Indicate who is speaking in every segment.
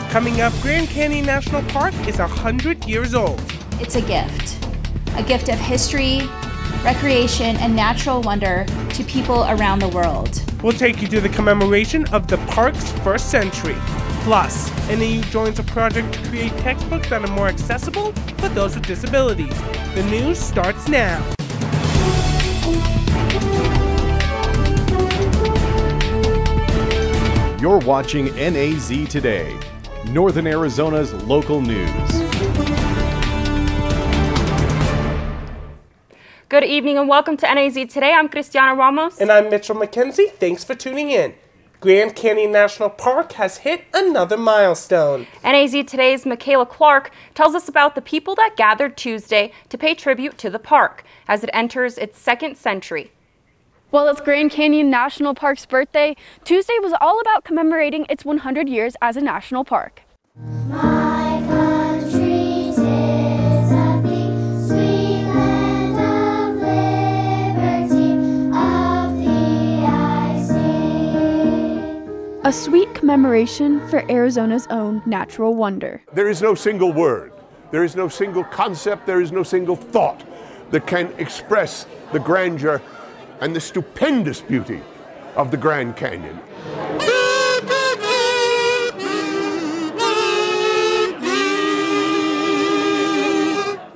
Speaker 1: Coming up, Grand Canyon National Park is 100 years old.
Speaker 2: It's a gift of history, recreation, and natural wonder to people around the world.
Speaker 1: We'll take you to the commemoration of the park's first century. Plus, NAU joins a project to create textbooks that are more accessible for those with disabilities. The news starts now.
Speaker 3: You're watching NAZ Today, Northern Arizona's local news.
Speaker 4: Good evening and welcome to NAZ Today. I'm Cristiana Ramos.
Speaker 1: And I'm Mitchell McKenzie. Thanks for tuning in. Grand Canyon National Park has hit another milestone.
Speaker 4: NAZ Today's Michaela Clark tells us about the people that gathered Tuesday to pay tribute to the park as it enters its second century.
Speaker 5: Well, it's Grand Canyon National Park's birthday. Tuesday was all about commemorating its 100 years as a national park.
Speaker 6: My country, 'tis of thee, sweet land of liberty, of thee I sing.
Speaker 5: A sweet commemoration for Arizona's own natural wonder.
Speaker 7: There is no single word, there is no single concept, there is no single thought that can express the grandeur and the stupendous beauty of the Grand Canyon.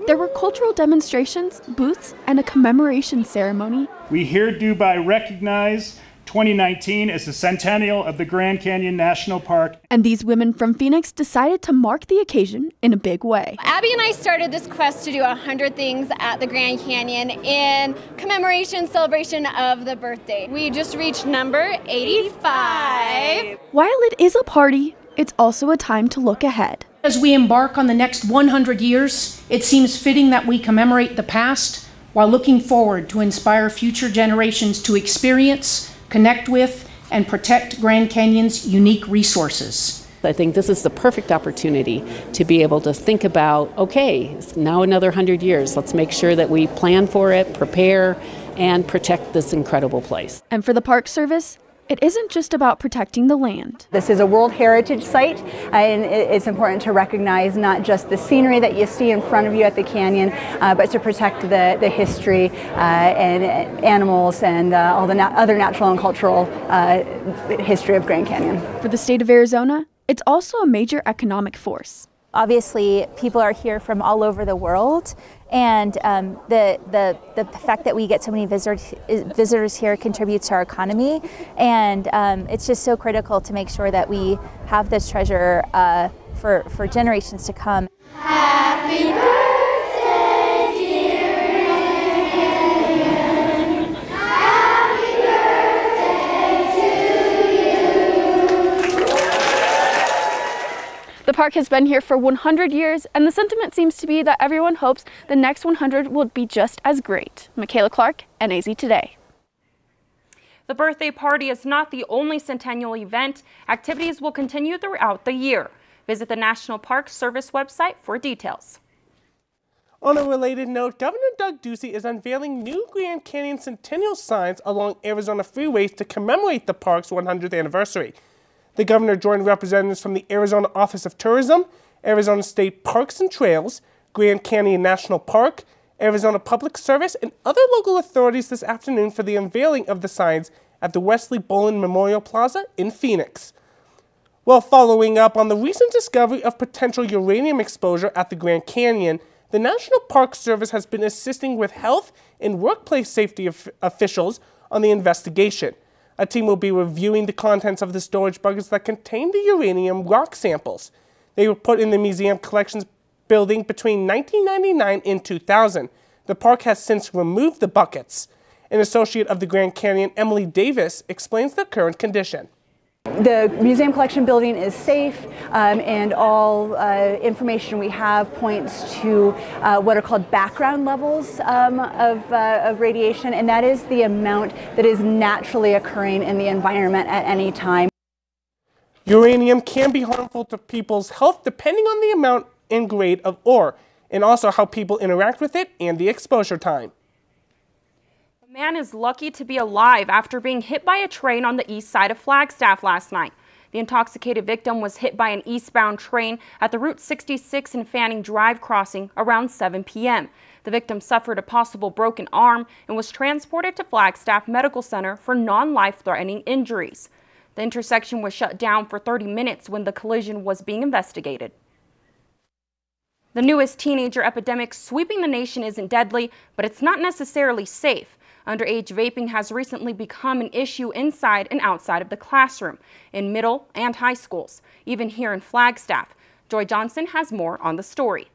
Speaker 5: There were cultural demonstrations, booths, and a commemoration ceremony.
Speaker 8: We hereby recognize 2019 as the centennial of the Grand Canyon National Park.
Speaker 5: And these women from Phoenix decided to mark the occasion in a big way.
Speaker 9: Abby and I started this quest to do 100 things at the Grand Canyon in commemoration, celebration of the birthday. We just reached number 85.
Speaker 5: While it is a party, it's also a time to look ahead.
Speaker 10: As we embark on the next 100 years, it seems fitting that we commemorate the past while looking forward to inspire future generations to experience, connect with, and protect Grand Canyon's unique resources.
Speaker 11: I think this is the perfect opportunity to be able to think about, okay, it's now another 100 years. Let's make sure that we plan for it, prepare, and protect this incredible place.
Speaker 5: And for the Park Service, it isn't just about protecting the land.
Speaker 12: This is a World Heritage Site, and it's important to recognize not just the scenery that you see in front of you at the canyon, but to protect the history and animals and all the other natural and cultural history of Grand Canyon.
Speaker 5: For the state of Arizona, it's also a major economic force.
Speaker 2: Obviously, people are here from all over the world, and the fact that we get so many visitors here contributes to our economy, and it's just so critical to make sure that we have this treasure for generations to come.
Speaker 6: Happy birthday, dear Canyon. Happy birthday to you.
Speaker 5: The park has been here for 100 years, and the sentiment seems to be that everyone hopes the next 100 will be just as great. Michaela Clark, NAZ Today.
Speaker 4: The birthday party is not the only centennial event. Activities will continue throughout the year. Visit the National Park Service website for details.
Speaker 1: On a related note, Governor Doug Ducey is unveiling new Grand Canyon Centennial signs along Arizona freeways to commemorate the park's 100th anniversary. The governor joined representatives from the Arizona Office of Tourism, Arizona State Parks and Trails, Grand Canyon National Park, Arizona Public Service, and other local authorities this afternoon for the unveiling of the signs at the Wesley Bolin Memorial Plaza in Phoenix. While following up on the recent discovery of potential uranium exposure at the Grand Canyon, the National Park Service has been assisting with health and workplace safety officials on the investigation. A team will be reviewing the contents of the storage buckets that contain the uranium rock samples. They were put in the museum collections building between 1999 and 2000. The park has since removed the buckets. An associate of the Grand Canyon, Emily Davis, explains the current condition.
Speaker 12: The museum collection building is safe, and all information we have points to what are called background levels of radiation, and that is the amount that is naturally occurring in the environment at any time.
Speaker 1: Uranium can be harmful to people's health depending on the amount and grade of ore, and also how people interact with it and the exposure time.
Speaker 4: A man is lucky to be alive after being hit by a train on the east side of Flagstaff last night. The intoxicated victim was hit by an eastbound train at the Route 66 and Fanning Drive crossing around 7 p.m. The victim suffered a possible broken arm and was transported to Flagstaff Medical Center for non-life-threatening injuries. The intersection was shut down for 30 minutes when the collision was being investigated. The newest teenager epidemic sweeping the nation isn't deadly, but it's not necessarily safe. Underage vaping has recently become an issue inside and outside of the classroom, in middle and high schools, even here in Flagstaff. Joy Johnson has more on the story.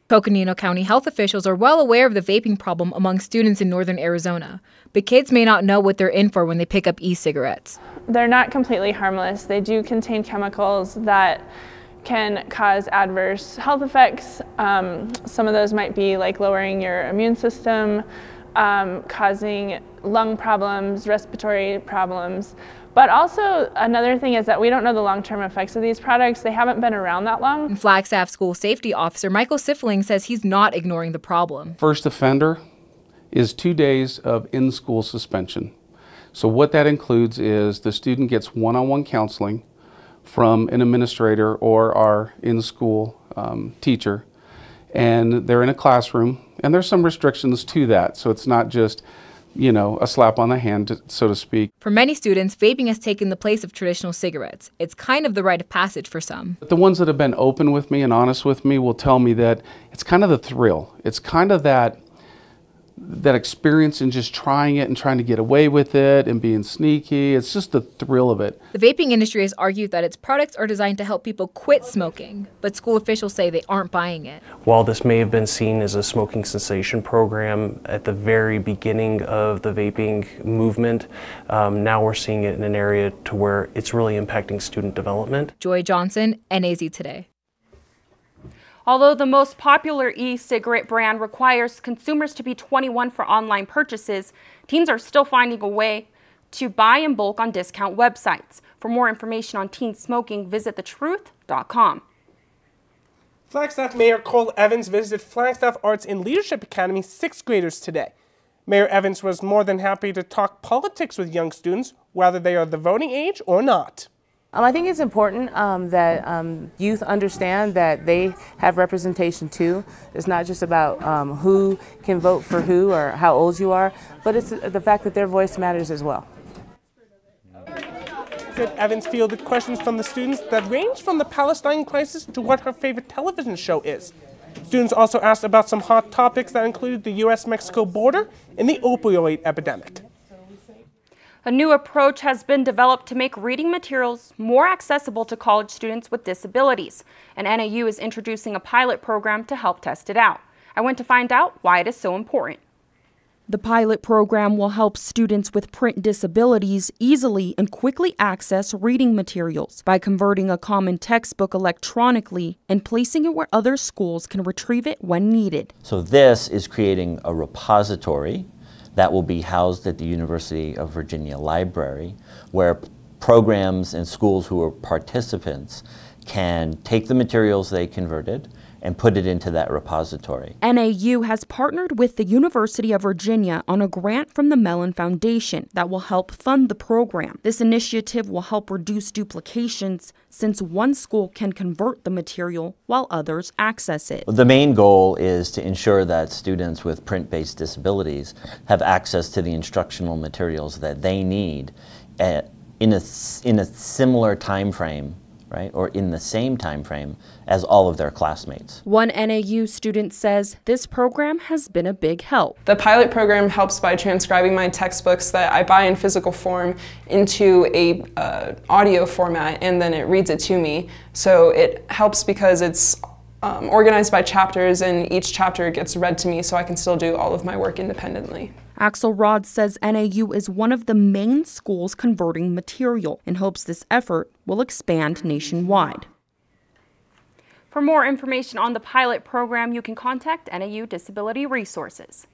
Speaker 13: Coconino County health officials are well aware of the vaping problem among students in northern Arizona, but kids may not know what they're in for when they pick up e-cigarettes.
Speaker 14: They're not completely harmless. They do contain chemicals that can cause adverse health effects. Some of those might be like lowering your immune system, causing lung problems, respiratory problems. But also another thing is that we don't know the long-term effects of these products. They haven't been around that long.
Speaker 13: And Flagstaff School Safety Officer Michael Sifling says he's not ignoring the problem.
Speaker 15: First offender is 2 days of in-school suspension. So what that includes is the student gets one-on-one counseling from an administrator or our in-school teacher, and they're in a classroom, and there's some restrictions to that, so it's not just, you know, a slap on the hand, so to speak.
Speaker 13: For many students, vaping has taken the place of traditional cigarettes. It's kind of the rite of passage for some.
Speaker 15: But the ones that have been open with me and honest with me will tell me that it's kind of the thrill. It's kind of that experience in just trying it and trying to get away with it and being sneaky. It's just the thrill of it.
Speaker 13: The vaping industry has argued that its products are designed to help people quit smoking, but school officials say they aren't buying it.
Speaker 16: While this may have been seen as a smoking cessation program at the very beginning of the vaping movement, now we're seeing it in an area to where it's really impacting student development.
Speaker 13: Joy Johnson, NAZ Today.
Speaker 4: Although the most popular e-cigarette brand requires consumers to be 21 for online purchases, teens are still finding a way to buy in bulk on discount websites. For more information on teen smoking, visit thetruth.com.
Speaker 1: Flagstaff Mayor Cole Evans visited Flagstaff Arts and Leadership Academy 6th graders today. Mayor Evans was more than happy to talk politics with young students, whether they are the voting age or not.
Speaker 17: I think it's important that youth understand that they have representation too. It's not just about who can vote for who or how old you are, but it's the fact that their voice matters as well.
Speaker 1: Evans fielded questions from the students that range from the Palestine crisis to what her favorite television show is. Students also asked about some hot topics that included the U.S.-Mexico border and the opioid epidemic.
Speaker 4: A new approach has been developed to make reading materials more accessible to college students with disabilities, and NAU is introducing a pilot program to help test it out. I went to find out why it is so important.
Speaker 18: The pilot program will help students with print disabilities easily and quickly access reading materials by converting a common textbook electronically and placing it where other schools can retrieve it when needed.
Speaker 19: So this is creating a repository that will be housed at the University of Virginia Library, where programs and schools who are participants can take the materials they converted and put it into that repository.
Speaker 18: NAU has partnered with the University of Virginia on a grant from the Mellon Foundation that will help fund the program. This initiative will help reduce duplications since one school can convert the material while others access it.
Speaker 19: The main goal is to ensure that students with print-based disabilities have access to the instructional materials that they need in a similar time frame, right, or in the same time frame as all of their classmates.
Speaker 18: One NAU student says this program has been a big help.
Speaker 20: The pilot program helps by transcribing my textbooks that I buy in physical form into a audio format, and then it reads it to me. So it helps because it's organized by chapters, and each chapter gets read to me so I can still do all of my work independently.
Speaker 18: Axelrod says NAU is one of the main schools converting material and hopes this effort will expand nationwide.
Speaker 4: For more information on the pilot program, you can contact NAU Disability Resources.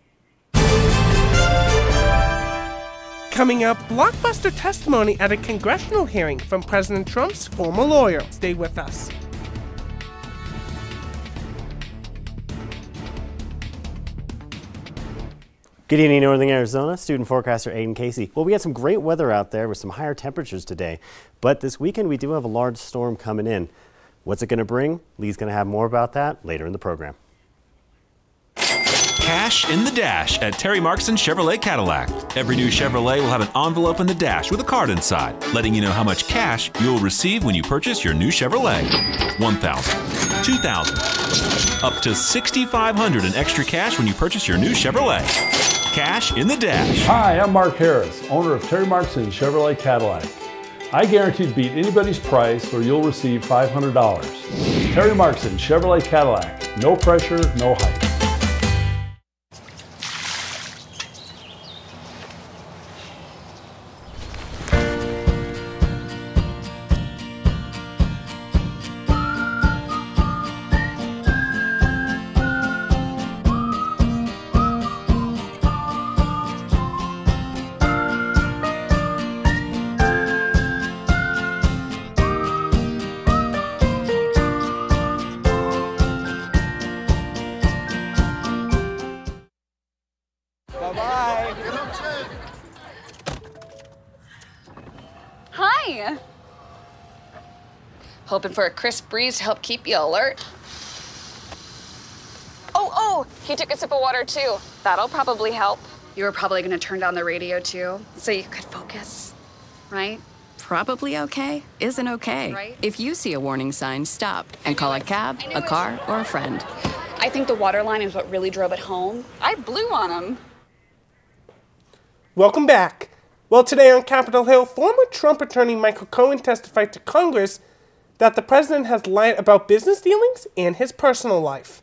Speaker 1: Coming up, blockbuster testimony at a congressional hearing from President Trump's former lawyer. Stay with us.
Speaker 21: Good evening, Northern Arizona. Student forecaster Aiden Casey. Well, we had some great weather out there with some higher temperatures today, but this weekend we do have a large storm coming in. What's it going to bring? Lee's going to have more about that later in the program.
Speaker 22: Cash in the dash at Terry Markson Chevrolet Cadillac. Every new Chevrolet will have an envelope in the dash with a card inside, letting you know how much cash you will receive when you purchase your new Chevrolet. $1,000, $2,000, up to $6,500 in extra cash when you purchase your new Chevrolet. Cash in the dash.
Speaker 23: Hi, I'm Mark Harris, owner of Terry Markson Chevrolet Cadillac. I guarantee to beat anybody's price or you'll receive $500. Terry Markson Chevrolet Cadillac. No pressure, no hype.
Speaker 24: Hi. Hoping for a crisp breeze to help keep you alert. Oh, he took a sip of water too. That'll probably help. You were probably gonna turn down the radio too, so you could focus, right?
Speaker 25: Probably okay isn't okay.
Speaker 24: Right?
Speaker 25: If you see a warning sign, stop and call a cab, a car, or a friend.
Speaker 24: I think the water line is what really drove it home. I blew on him.
Speaker 1: Welcome back. Well, today on Capitol Hill, former Trump attorney Michael Cohen testified to Congress that the president has lied about business dealings and his personal life.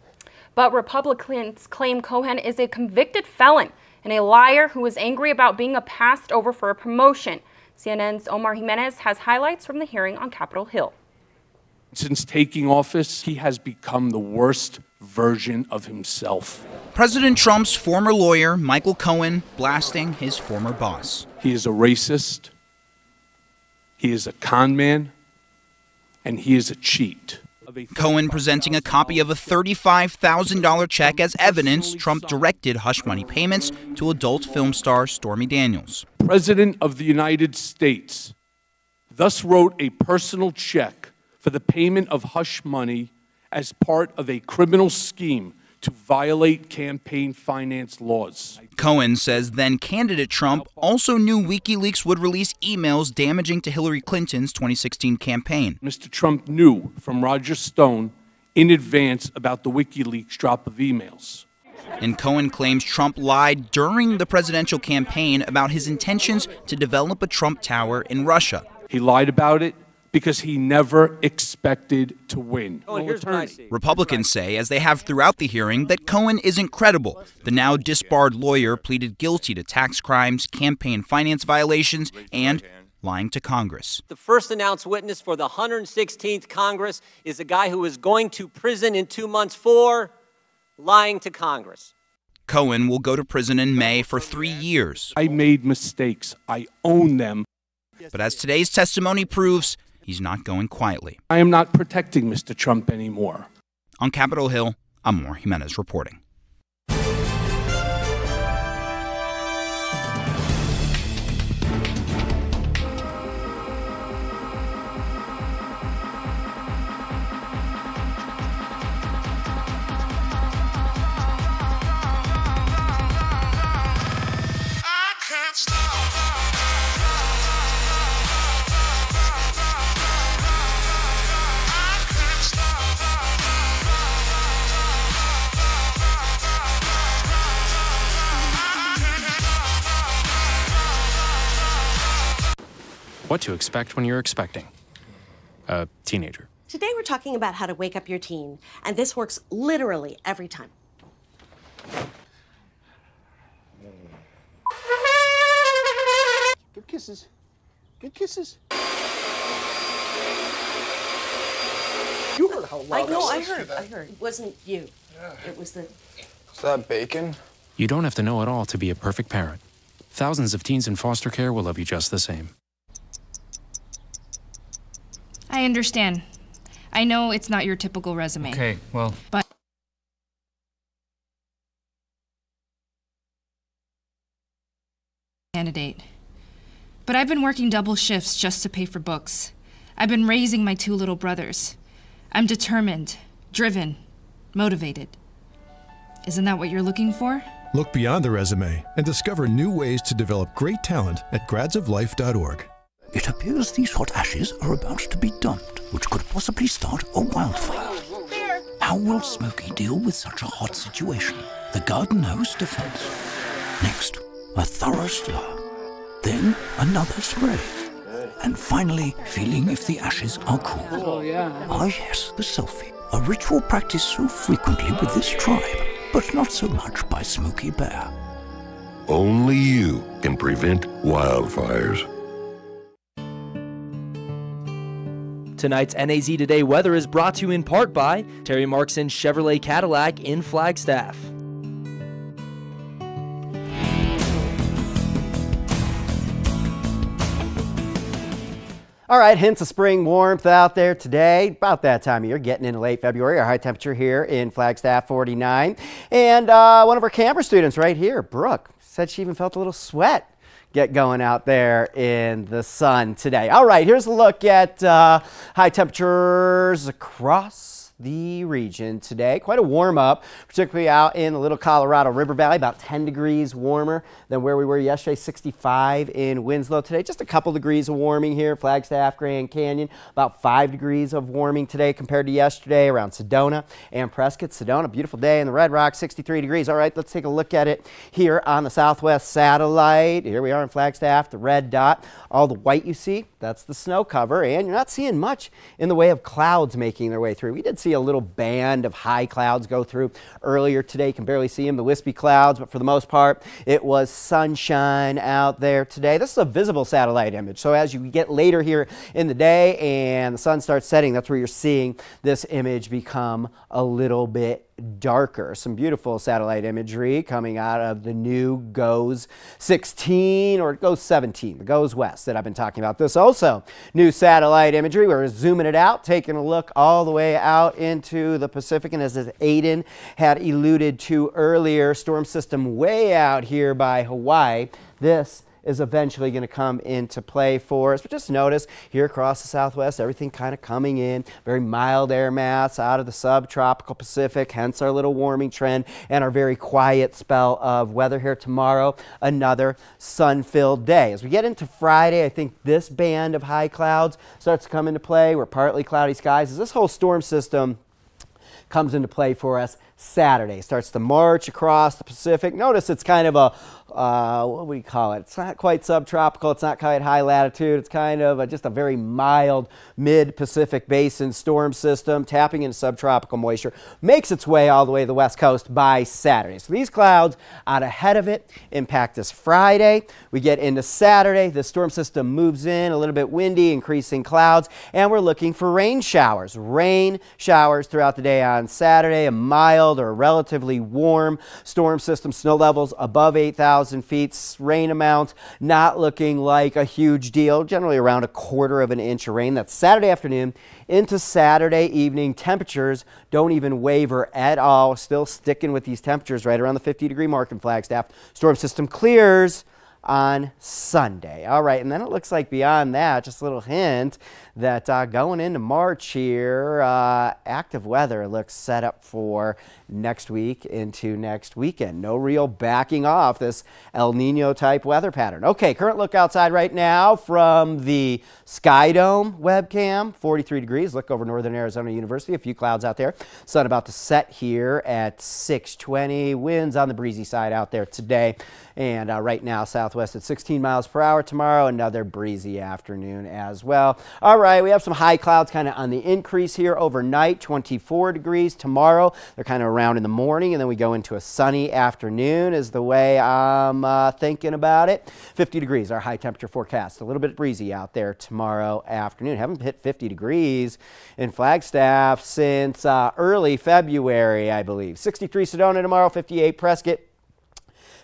Speaker 4: But Republicans claim Cohen is a convicted felon and a liar who is angry about being passed over for a promotion. CNN's Omar Jimenez has highlights from the hearing on Capitol Hill.
Speaker 26: Since taking office, he has become the worst version of himself.
Speaker 27: President Trump's former lawyer, Michael Cohen, blasting his former boss.
Speaker 26: He is a racist, he is a con man, and he is a cheat.
Speaker 27: Cohen presenting a copy of a $35,000 check as evidence Trump directed hush money payments to adult film star Stormy Daniels.
Speaker 26: President of the United States thus wrote a personal check for the payment of hush money as part of a criminal scheme to violate campaign finance laws.
Speaker 27: Cohen says then-candidate Trump also knew WikiLeaks would release emails damaging to Hillary Clinton's 2016 campaign.
Speaker 26: Mr. Trump knew from Roger Stone in advance about the WikiLeaks drop of emails.
Speaker 27: And Cohen claims Trump lied during the presidential campaign about his intentions to develop a Trump Tower in Russia.
Speaker 26: He lied about it because he never expected to win.
Speaker 27: Republicans say, as they have throughout the hearing, that Cohen isn't credible. The now disbarred lawyer pleaded guilty to tax crimes, campaign finance violations, and lying to Congress.
Speaker 28: The first announced witness for the 116th Congress is a guy who is going to prison in 2 months for lying to Congress.
Speaker 27: Cohen will go to prison in May for 3 years.
Speaker 26: I made mistakes. I own them.
Speaker 27: But as today's testimony proves, he's not going quietly.
Speaker 26: I am not protecting Mr. Trump anymore.
Speaker 27: On Capitol Hill, I'm Omar Jimenez reporting.
Speaker 29: What to expect when you're expecting a teenager.
Speaker 30: Today we're talking about how to wake up your teen, and this works literally every time.
Speaker 7: Good kisses. Good kisses. You heard how loud
Speaker 30: I heard. It wasn't you. It was the...
Speaker 31: Is that bacon?
Speaker 29: You don't have to know it all to be a perfect parent. Thousands of teens in foster care will love you just the same.
Speaker 32: I understand. I know it's not your typical resume.
Speaker 29: Okay, well...
Speaker 32: But accommodate. But I've been working double shifts just to pay for books. I've been raising my 2 little brothers. I'm determined, driven, motivated. Isn't that what you're looking for?
Speaker 2: Look beyond the resume and discover new ways to develop great talent at gradsoflife.org.
Speaker 3: It appears these hot ashes are about to be dumped, which could possibly start a wildfire. How will Smokey deal with such a hot situation? The garden hose defense. Next, a thorough stir. Then another spray. And finally, feeling if the ashes are cool.
Speaker 5: Oh, yeah.
Speaker 3: Ah, yes, the selfie. A ritual practiced so frequently with this tribe, but not so much by Smokey Bear.
Speaker 6: Only you can prevent wildfires.
Speaker 8: Tonight's NAZ Today weather is brought to you in part by Terry Markson Chevrolet Cadillac in Flagstaff.
Speaker 21: All right, hints of spring warmth out there today. About that time of year, getting into late February. Our high temperature here in Flagstaff, 49. And one of our camera students right here, Brooke, said she even felt a little sweat get going out there in the sun today. All right, here's a look at high temperatures across the region today. Quite a warm up, particularly out in the Little Colorado River Valley, about 10 degrees warmer than where we were yesterday, 65 in Winslow today. Just a couple degrees of warming here, Flagstaff, Grand Canyon, about 5 degrees of warming today compared to yesterday around Sedona and Prescott. Sedona, beautiful day in the Red Rock, 63 degrees. All right, let's take a look at it here on the Southwest satellite. Here we are in Flagstaff, the red dot. All the white you see, that's the snow cover, and you're not seeing much in the way of clouds making their way through. We did see a little band of high clouds go through earlier today. You can barely see them, the wispy clouds, but for the most part, it was sunshine out there today. This is a visible satellite image, so as you get later here in the day and the sun starts setting, that's where you're seeing this image become a little bit darker. Some beautiful satellite imagery coming out of the new GOES 16 or GOES 17, the GOES West that I've been talking about. This also new satellite imagery. We're zooming it out, taking a look all the way out into the Pacific, and as Aiden had alluded to earlier, storm system way out here by Hawaii. This is eventually going to come into play for us. But just notice here across the Southwest, everything kind of coming in, very mild air mass out of the subtropical Pacific, hence our little warming trend and our very quiet spell of weather here tomorrow. Another sun-filled day. As we get into Friday, I think this band of high clouds starts to come into play. We're partly cloudy skies as this whole storm system comes into play for us Saturday. Starts to march across the Pacific. Notice it's kind of a, what do we call it? It's not quite subtropical. It's not quite high latitude. It's kind of just a very mild mid-Pacific basin storm system tapping into subtropical moisture. Makes its way all the way to the west coast by Saturday. So these clouds out ahead of it impact us Friday. We get into Saturday. The storm system moves in, a little bit windy, increasing clouds, and we're looking for rain showers. Rain showers throughout the day on Saturday. A mild or relatively warm storm system, snow levels above 8,000 feet, rain amounts not looking like a huge deal, generally around 1/4 inch of rain. That's Saturday afternoon into Saturday evening. Temperatures don't even waver at all, still sticking with these temperatures right around the 50-degree mark in Flagstaff. Storm system clears on Sunday. All right, and then it looks like beyond that, just a little hint that going into March here, active weather looks set up for next week into next weekend. No real backing off this El Nino type weather pattern. Okay, current look outside right now from the Sky Dome webcam, 43 degrees. Look over Northern Arizona University, a few clouds out there. Sun about to set here at 6:20. Winds on the breezy side out there today. And right now, southwest at 16 miles per hour. Tomorrow, another breezy afternoon as well. All right, we have some high clouds kind of on the increase here overnight, 24 degrees. Tomorrow, they're kind of around in the morning, and then we go into a sunny afternoon is the way I'm thinking about it. 50 degrees, our high temperature forecast. A little bit breezy out there tomorrow afternoon. Haven't hit 50 degrees in Flagstaff since early February, I believe. 63 Sedona tomorrow, 58 Prescott.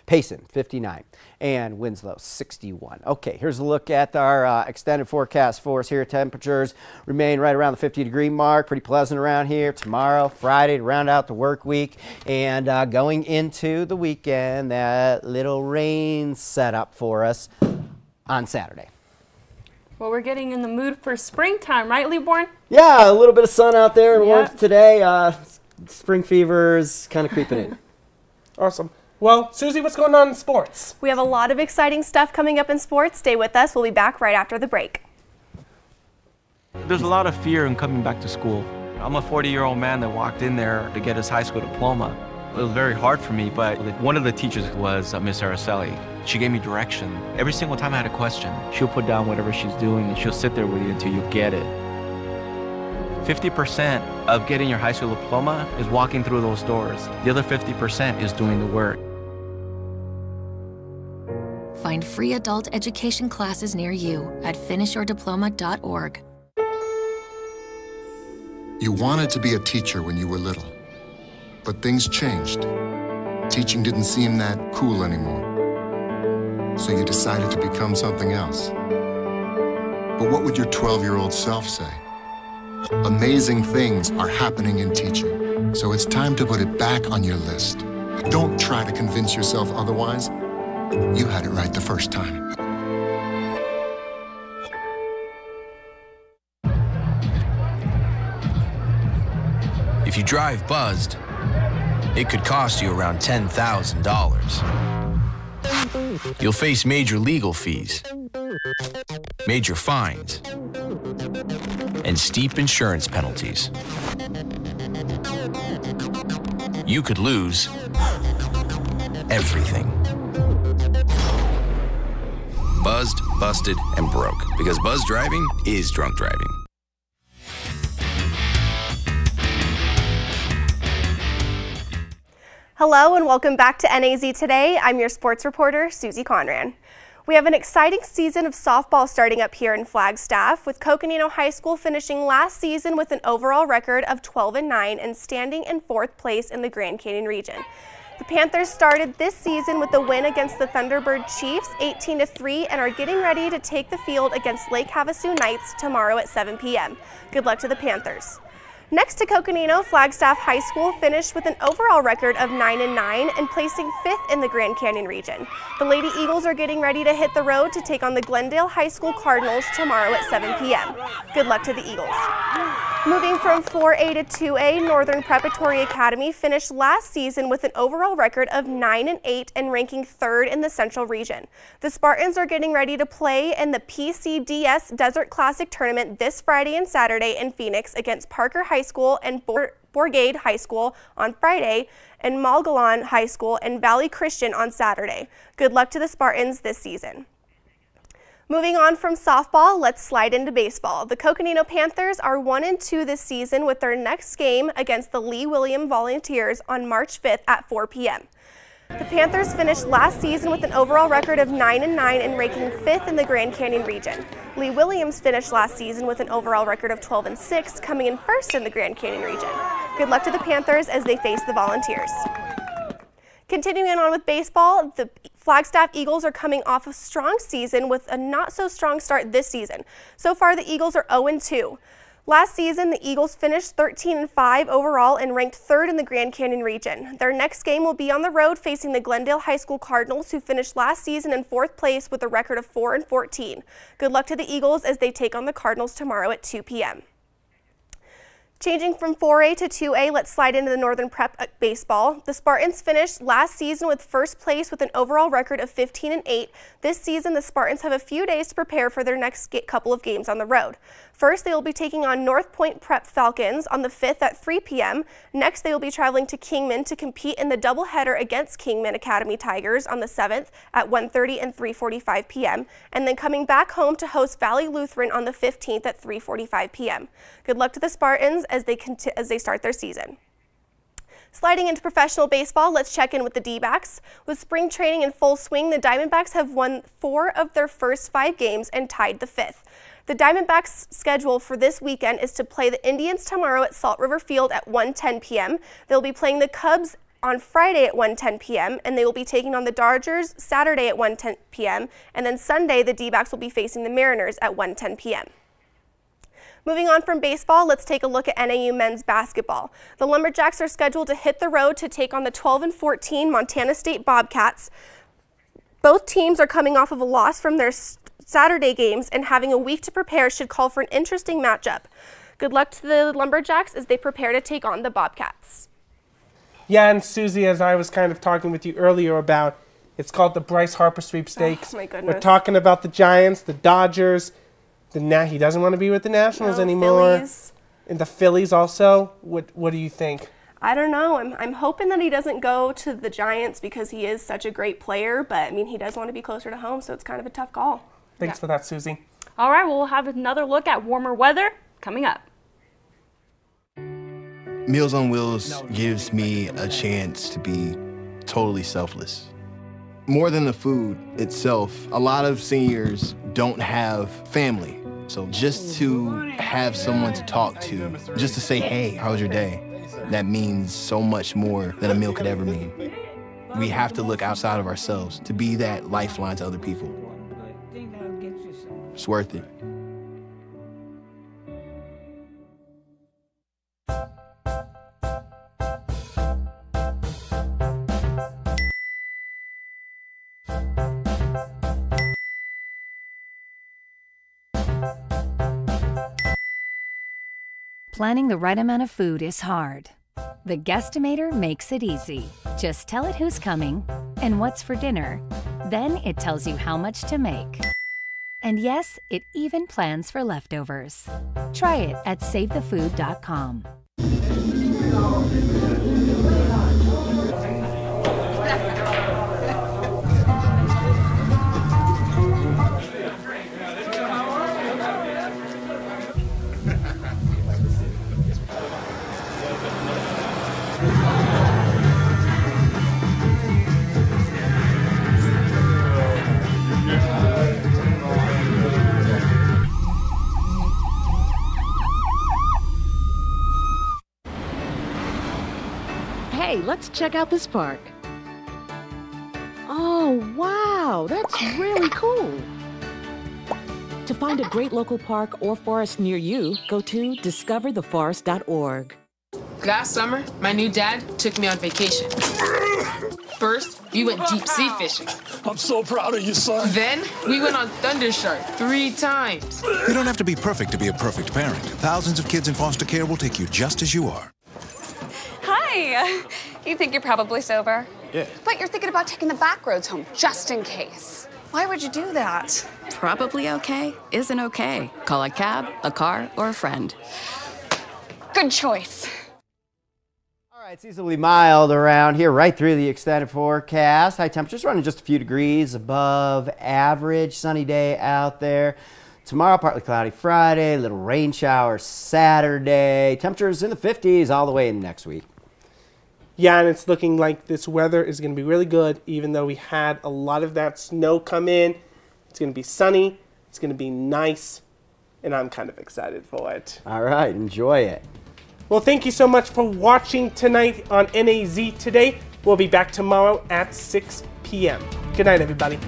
Speaker 5: Payson, 59. And Winslow, 61. Okay, here's a look at our extended forecast for us here. Temperatures remain right around the 50-degree mark. Pretty pleasant around here. Tomorrow, Friday, to round out the work week. And going into the weekend, that little rain setup for us on Saturday.
Speaker 4: Well, we're getting in the mood for springtime, right, Leeborn?
Speaker 5: Yeah, a little bit of sun out there and warmth today. Spring fever is kind of creeping in.
Speaker 1: Awesome. Well, Susie, what's going on in sports?
Speaker 9: We have a lot of exciting stuff coming up in sports. Stay with us. We'll be back right after the break.
Speaker 10: There's a lot of fear in coming back to school. I'm a 40-year-old man that walked in there to get his high school diploma. It was very hard for me, but one of the teachers was Miss Araceli. She gave me direction. Every single time I had a question, she'll put down whatever she's doing and she'll sit there with you until you get it. 50% of getting your high school diploma is walking through those doors. The other 50% is doing the work.
Speaker 11: Find free adult education classes near you at finishyourdiploma.org.
Speaker 12: You wanted to be a teacher when you were little, but things changed. Teaching didn't seem that cool anymore. So you decided to become something else. But what would your 12-year-old self say? Amazing things are happening in teaching, so it's time to put it back on your list. Don't try to convince yourself otherwise. You had it right the first time.
Speaker 13: If you drive buzzed, it could cost you around $10,000. You'll face major legal fees, major fines, and steep insurance penalties. You could lose everything. Buzzed, busted, and broke. Because buzz driving is drunk driving.
Speaker 9: Hello and welcome back to NAZ Today. I'm your sports reporter, Susie Conran. We have an exciting season of softball starting up here in Flagstaff, with Coconino High School finishing last season with an overall record of 12-9 and standing in 4th place in the Grand Canyon region. The Panthers started this season with a win against the Thunderbird Chiefs 18-3 and are getting ready to take the field against Lake Havasu Knights tomorrow at 7 p.m. Good luck to the Panthers. Next to Coconino, Flagstaff High School finished with an overall record of 9-9 and placing 5th in the Grand Canyon region. The Lady Eagles are getting ready to hit the road to take on the Glendale High School Cardinals tomorrow at 7 p.m. Good luck to the Eagles. Moving from 4A to 2A, Northern Preparatory Academy finished last season with an overall record of 9-8 and ranking 3rd in the Central region. The Spartans are getting ready to play in the PCDS Desert Classic Tournament this Friday and Saturday in Phoenix against Parker High School and Bourgade High School on Friday, and Malgalon High School and Valley Christian on Saturday. Good luck to the Spartans this season. Moving on from softball, let's slide into baseball. The Coconino Panthers are 1-2 this season with their next game against the Lee William Volunteers on March 5th at 4 p.m. The Panthers finished last season with an overall record of 9-9 and ranking 5th in the Grand Canyon region. Lee Williams finished last season with an overall record of 12-6, coming in 1st in the Grand Canyon region. Good luck to the Panthers as they face the Volunteers. Continuing on with baseball, the Flagstaff Eagles are coming off a strong season with a not-so-strong start this season. So far, the Eagles are 0-2. Last season, the Eagles finished 13-5 overall and ranked 3rd in the Grand Canyon region. Their next game will be on the road facing the Glendale High School Cardinals, who finished last season in 4th place with a record of 4-14. Good luck to the Eagles as they take on the Cardinals tomorrow at 2 p.m. Changing from 4A to 2A, let's slide into the Northern Prep baseball. The Spartans finished last season with 1st place with an overall record of 15-8. This season, the Spartans have a few days to prepare for their next couple of games on the road. First, they will be taking on North Point Prep Falcons on the 5th at 3 p.m. Next, they will be traveling to Kingman to compete in the doubleheader against Kingman Academy Tigers on the 7th at 1:30 and 3:45 p.m. and then coming back home to host Valley Lutheran on the 15th at 3:45 p.m. Good luck to the Spartans as they start their season. Sliding into professional baseball, let's check in with the D-backs. With spring training in full swing, the Diamondbacks have won 4 of their first 5 games and tied the 5th. The Diamondbacks' schedule for this weekend is to play the Indians tomorrow at Salt River Field at 1:10 p.m. They'll be playing the Cubs on Friday at 1:10 p.m., and they will be taking on the Dodgers Saturday at 1:10 p.m., and then Sunday the D-backs will be facing the Mariners at 1:10 p.m. Moving on from baseball, let's take a look at NAU men's basketball. The Lumberjacks are scheduled to hit the road to take on the 12-14 Montana State Bobcats. Both teams are coming off of a loss from their Saturday games, and having a week to prepare should call for an interesting matchup. Good luck to the Lumberjacks as they prepare to take on the Bobcats.
Speaker 1: Yeah, and Susie, as I was kind of talking with you earlier about, it's called the Bryce Harper Sweepstakes.
Speaker 9: Oh, my goodness.
Speaker 1: We're talking about the Giants, the Dodgers, he doesn't want to be with the Nationals anymore.
Speaker 9: Phillies.
Speaker 1: And the Phillies also. What do you think?
Speaker 9: I don't know. I'm hoping that he doesn't go to the Giants because he is such a great player, but I mean, he does want to be closer to home, so it's kind of a tough call.
Speaker 1: Thanks for that, Susie.
Speaker 4: All right, we'll have another look at warmer weather coming up.
Speaker 14: Meals on Wheels gives me a chance to be totally selfless. More than the food itself, a lot of seniors don't have family. So just to have someone to talk to, just to say, hey, how was your day? That means so much more than a meal could ever mean. We have to look outside of ourselves to be that lifeline to other people. It's worth it.
Speaker 15: Planning the right amount of food is hard. The Guestimator makes it easy. Just tell it who's coming and what's for dinner. Then it tells you how much to make. And yes, it even plans for leftovers. Try it at SaveTheFood.com.
Speaker 16: Hey, let's check out this park. Oh, wow, that's really cool. To find a great local park or forest near you, go to discovertheforest.org.
Speaker 17: Last summer, my new dad took me on vacation. First, we went deep sea fishing.
Speaker 18: I'm so proud of you, son.
Speaker 17: Then, we went on Thunder Shark 3 times.
Speaker 19: You don't have to be perfect to be a perfect parent. Thousands of kids in foster care will take you just as you are.
Speaker 20: Hi. You think you're probably sober?
Speaker 19: Yeah.
Speaker 20: But you're thinking about taking the back roads home, just in case. Why would you do that?
Speaker 22: Probably okay isn't okay. Call a cab, a car, or a friend.
Speaker 20: Good choice.
Speaker 5: All right, seasonably mild around here, right through the extended forecast. High temperatures running just a few degrees above average. Sunny day out there. Tomorrow, partly cloudy Friday, little rain shower Saturday. Temperatures in the 50s all the way in next week.
Speaker 1: Yeah, and it's looking like this weather is going to be really good, even though we had a lot of that snow come in. It's going to be sunny. It's going to be nice, and I'm kind of excited for it.
Speaker 5: All right, enjoy it.
Speaker 1: Well, thank you so much for watching tonight on NAZ Today. We'll be back tomorrow at 6 p.m. Good night, everybody.